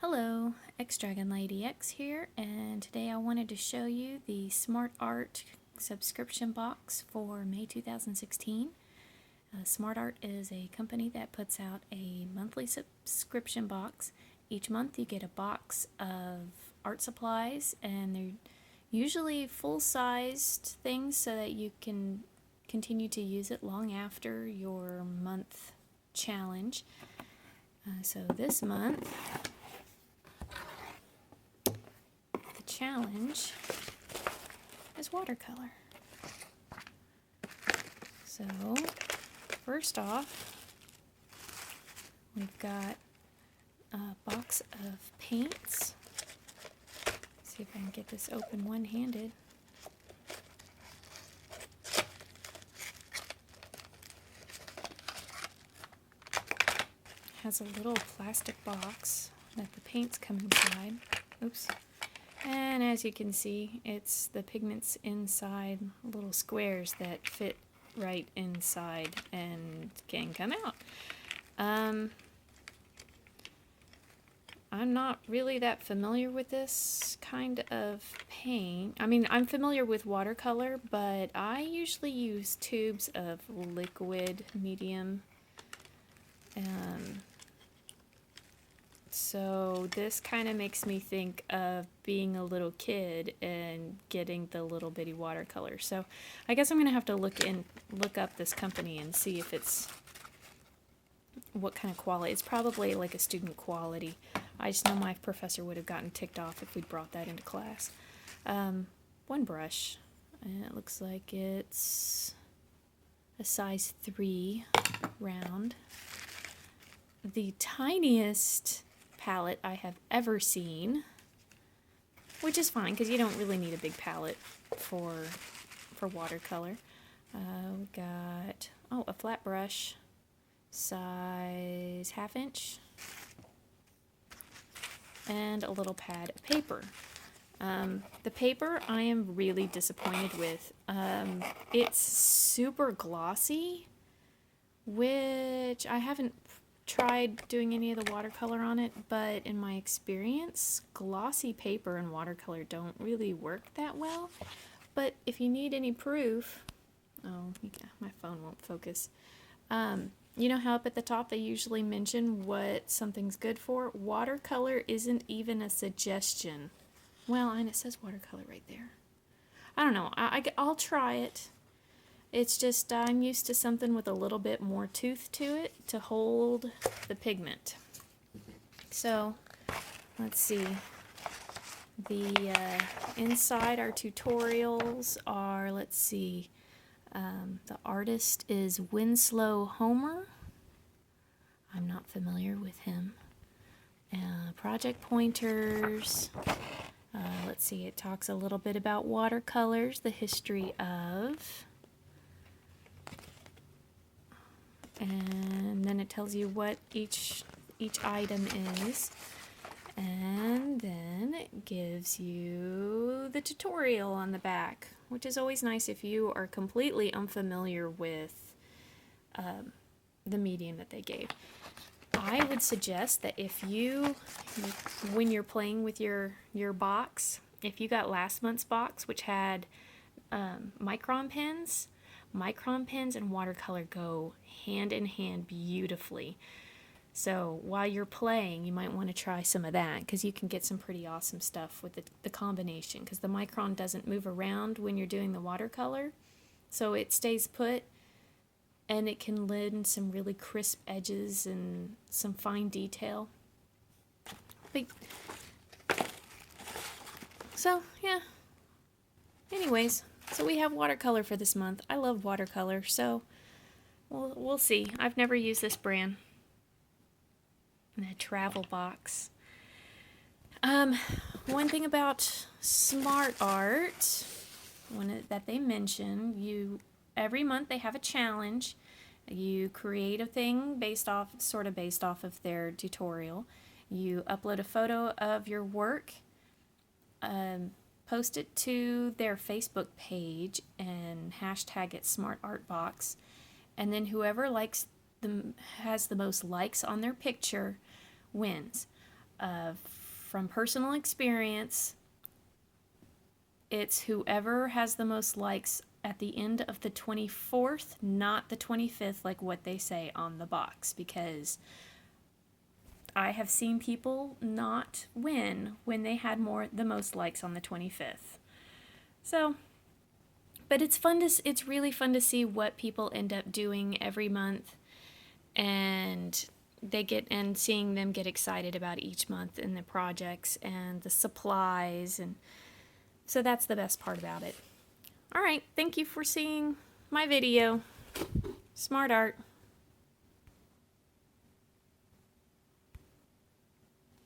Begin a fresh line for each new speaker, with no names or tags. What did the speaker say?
Hello, X Dragon Lady X here, and today I wanted to show you the Smart Art subscription box for May 2016. Smart Art is a company that puts out a monthly subscription box. Each month you get a box of art supplies, and they're usually full-sized things so that you can continue to use it long after your month challenge. So this month, challenge is watercolor. So first off, we've got a box of paints. See if I can get this open one-handed. Has a little plastic box that the paints come inside. Oops. And as you can see, it's the pigments inside little squares that fit right inside and can come out. I'm not really that familiar with this kind of paint. I mean, I'm familiar with watercolor, but I usually use tubes of liquid medium. So this kind of makes me think of being a little kid and getting the little bitty watercolor. So I guess I'm going to have to look up this company and see if it's what kind of quality. It's probably like a student quality. I just know my professor would have gotten ticked off if we'd brought that into class. One brush, and it looks like it's a size 3 round. The tiniest palette I have ever seen, which is fine because you don't really need a big palette for watercolor. We got a flat brush, size 1/2 inch, and a little pad of paper. The paper I am really disappointed with. It's super glossy, which I haven't tried doing any of the watercolor on it, but in my experience, glossy paper and watercolor don't really work that well. But if you need any proof, my phone won't focus. You know how up at the top they usually mention what something's good for? Watercolor isn't even a suggestion. Well, and it says watercolor right there. I don't know. I'll try it. It's just I'm used to something with a little bit more tooth to it to hold the pigment. So let's see. The inside our tutorials are, let's see, the artist is Winslow Homer. I'm not familiar with him. Project pointers. Let's see, it talks a little bit about watercolors, the history of. And then it tells you what each item is, and then it gives you the tutorial on the back, which is always nice if you are completely unfamiliar with the medium that they gave. I would suggest that when you're playing with your box, if you got last month's box, which had micron pens and watercolor go hand in hand beautifully. So while you're playing, you might want to try some of that because you can get some pretty awesome stuff with the combination, because the micron doesn't move around when you're doing the watercolor, so it stays put, and it can lend some really crisp edges and some fine detail. So yeah, anyways, so we have watercolor for this month. I love watercolor, so we'll see. I've never used this brand. And a travel box. One thing about Smart Art, that they mention, every month they have a challenge. You create a thing based off of their tutorial. You upload a photo of your work. Post it to their Facebook page and hashtag it Smart Art Box, and then whoever has the most likes on their picture wins. From personal experience, it's whoever has the most likes at the end of the 24th, not the 25th, like what they say on the box, because I have seen people not win when they had the most likes on the 25th. So, but it's really fun to see what people end up doing every month, and seeing them get excited about each month and the projects and the supplies, and so that's the best part about it. All right, thank you for seeing my video. Smart art.